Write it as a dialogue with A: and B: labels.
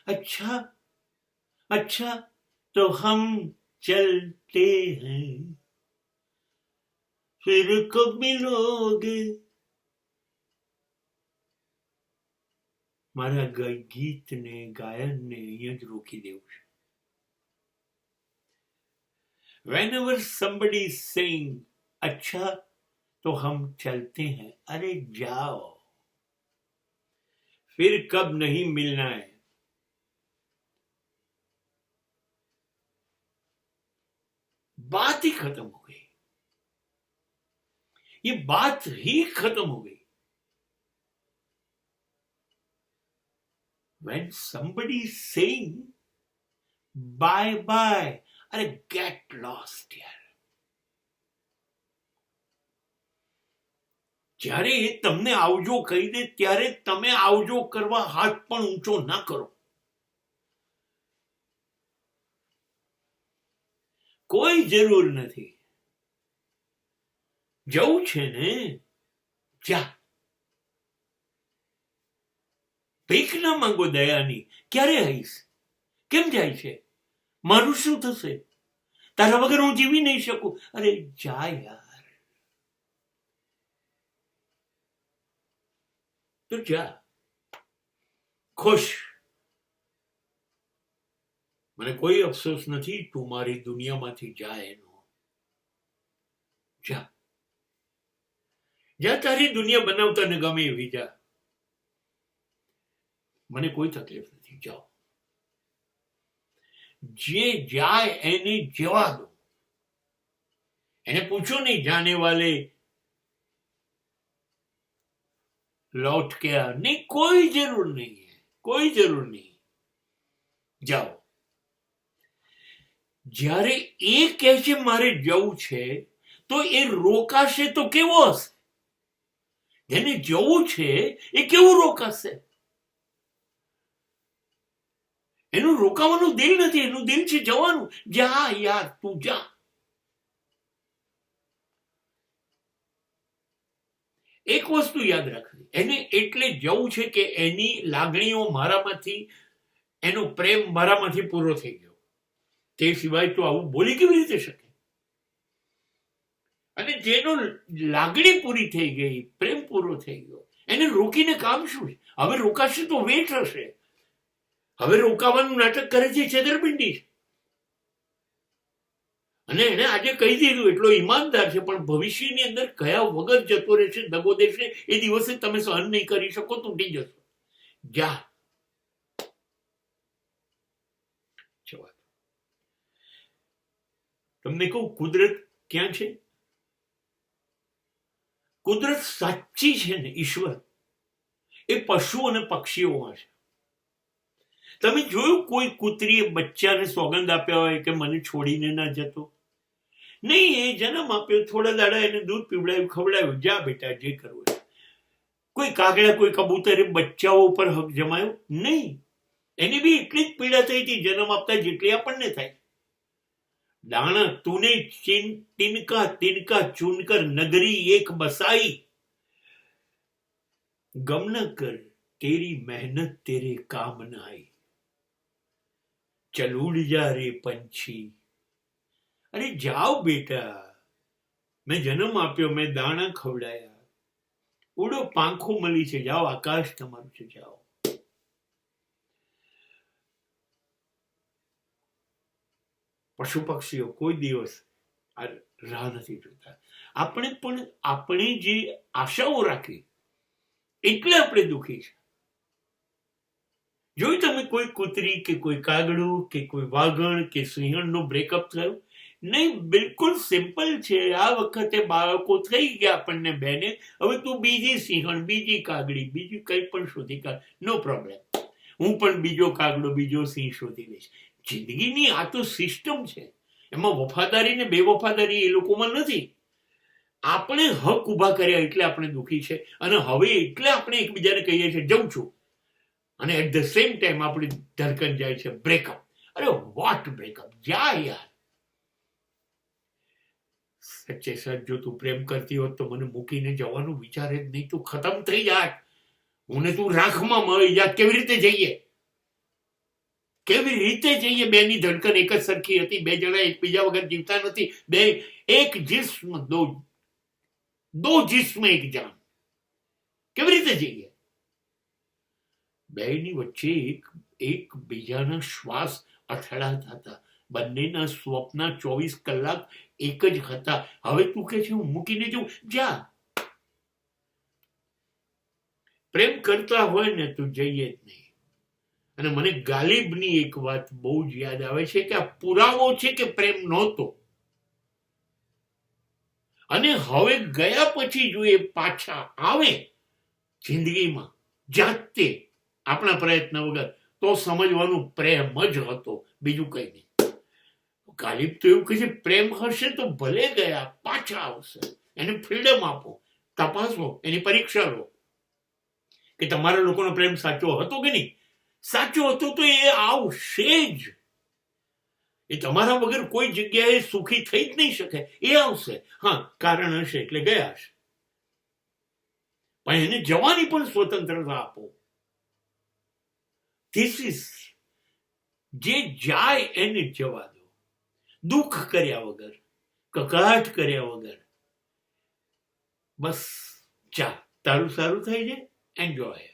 A: अच्छा अच्छा तो हम चलते हैं, फिर कब मिलोगे. મારા ગીતને ગાયનને અહીંયા જ રોકી દેવું છે. Whenever somebody is saying अच्छा तो हम चलते हैं, अरे जाओ, फिर कब नहीं मिलना है. बात ही खत्म हो गई, ये बात ही खत्म हो गई. When somebody is saying bye bye, अरे get lost यार. જ્યારે એ તમને આવજો કહી દે ત્યારે તમે આવજો કરવા હાથ પણ ઊંચો ના કરો. કોઈ જરૂર નથી. જવું છે ને, જા. ભીખ ના માંગો દયાની. ક્યારે આવીશ? કેમ જાય છે? મારું શું થશે? તારા વગર હું જીવી નહીં શકું. અરે જા યાર, તો જા, ખુશ. મને કોઈ અફસોસ નથી તું મારી દુનિયામાંથી જા એનો. જા જા, તારી દુનિયા બનાવતા ને ગમે એવી જા. મને કોઈ તકલીફ નથી, જાઓ. જે જાય એને જવા દો. એને પૂછો નહીં જાને વાલે लौट के आ. नहीं, कोई जरूर नहीं है, कोई जरूर नहीं. जाओ. જ્યારે એ કહે છે મારે જવું છે તો એ રોકાશે તો કેવો હશે? જેને જવું છે એ કેવું રોકાશે? એનું રોકાવાનું દિલ નથી, એનું દિલ છે જવાનું. જા યાર, તું જા. એક વસ્તુ યાદ રાખવી, એને એટલે જવું છે કે એની લાગણીઓ મારામાંથી, એનો પ્રેમ મારામાંથી પૂરો થઈ ગયો. તે સિવાય તો આવું બોલી કેવી રીતે શકે? અને જેનો લાગણી પૂરી થઈ ગઈ, પ્રેમ પૂરો થઈ ગયો, એને રોકીને કામ શું છે? હવે રોકાશે તો વેઠ હશે. હવે રોકાવાનું નાટક કરે છે છેતરપિંડી. અને એને આજે કહી દીધું એટલો ઈમાનદાર છે, પણ ભવિષ્યની અંદર કયા વગર જતો રહેશે, દગો દેશે, એ દિવસે તમે સહન નહીં કરી શકો, તૂટી જશો. જા. તમને કહું, કુદરત ક્યાં છે? કુદરત સાચી છે ને, ઈશ્વર, એ પશુ અને પક્ષીઓમાં છે. તમે જોયું કોઈ કૂતરીએ બચ્ચાને સોગંદ આપ્યા હોય કે મને છોડીને ના જતો? નહીં, એ જન્મ આપ્યો, થોડા દાડા એને દૂધ પીવડાવ્યું, ખવડાવ્યું, જા બેટા જે કરવું. કોઈ કાગડા, કોઈ કબૂતરે બચ્ચાઓ ઉપર હક જમાયો? નહીં. એની બી એટલી જ પીડા થઈ હતી જન્મ આપતા જેટલી આપણને થાય. દાણા તુને તિનકા તિનકા ચૂનકર નગરી એક બસાઈ, ગમ ન કર તેરી મહેનત તેરે કામ ન आई. चल उड़ जा रे पंछी. अरे जाओ बेटा, મેં જન્મ આપ્યો, મેં દાણા ખવડાયા, ઉડો, પાંખો મળી છે, જાઓ, આકાશ તમારું છે, જાઓ. પશુ પક્ષીઓ કોઈ દિવસ આ રાહ નથી જોતા. આપણે પણ આપણે જે આશાઓ રાખી એટલે આપણે દુઃખી છે. જોયું તમે કોઈ કૂતરી કે કોઈ કાગડું કે કોઈ વાઘણ કે સિંહણનો બ્રેકઅપ થયો? નહીં, બિલકુલ સિમ્પલ છે. આ વખતે બાળકો થઈ ગયા આપણને બેને, હવે તું બીજી સિંહણ, બીજી કાગડી, બીજું કંઈ પણ શોધી કાઢ, નો પ્રોબ્લેમ. હું પણ બીજો કાગડો, બીજો સિંહ શોધી લઈશ. જિંદગીની આ તો સિસ્ટમ છે. એમાં વફાદારી ને બેવફાદારી એ લોકોમાં નથી. આપણે હક ઉભા કર્યા એટલે આપણે દુઃખી છે. અને હવે એટલે આપણે એકબીજાને કહીએ છીએ જઉં છું, અને એટ ધ સેમ ટાઈમ આપણી ધડકન જાય છે બ્રેકઅપ. અરે વોટ બ્રેકઅપ? જા યાર. સચ્ચે સચ જો તું પ્રેમ કરતી હોત તો મને મૂકીને જવાનું વિચારે જ નહીં. તું ખતમ થઈ જાત, હું ને તું રાખમાં મળી જાત. કેવી રીતે જઈએ? કેવી રીતે જઈએ? બેની ધડકન એક જ સરખી હતી, બે જણા એકબીજા વગર જીવતા નથી, બે એક जिस्म दो जिस्म एक जान, કેવી રીતે જઈએ? બેની વચ્ચે એક બીજાના શ્વાસ અથડાતા હતા, બંનેના સ્વપ્ન 24 કલાક એક જ હતા. હવે તું કે છે હું મૂકીને જઉં? જા. પ્રેમ કરતા હોય ને તું જઈએ જ નહીં. અને મને ગાલિબની એક વાત બહુ જ યાદ આવે છે કે આ પુરાવો છે કે પ્રેમ નહોતો. અને હવે ગયા પછી જો એ પાછા આવે જિંદગીમાં જાતે આપણા પ્રયત્ન વગર, તો સમજવાનું પ્રેમ જ હતો, બીજું કઈ નહીં. ગાલિબ તો એવું કહે છે પ્રેમ હશે તો ભલે ગયા, પાછા આવશે, એને ફ્રીડમ આપો, તપાસો, એની પરીક્ષા લો કે તમારા લોકોનો પ્રેમ સાચો હતો કે નહીં. સાચો હતો તો એ આવશે જ. એ તમારા વગર કોઈ જગ્યાએ સુખી થઈ જ નહીં શકે. એ આવશે. હા, કારણ હશે એટલે ગયા હશે, પણ એને જવાની પણ સ્વતંત્રતા આપો. જે જાય એને જવા દો, દુઃખ કર્યા વગર, કકળાટ કર્યા વગર. બસ જા, તારું સારું થઈ જાય, એન્જોય.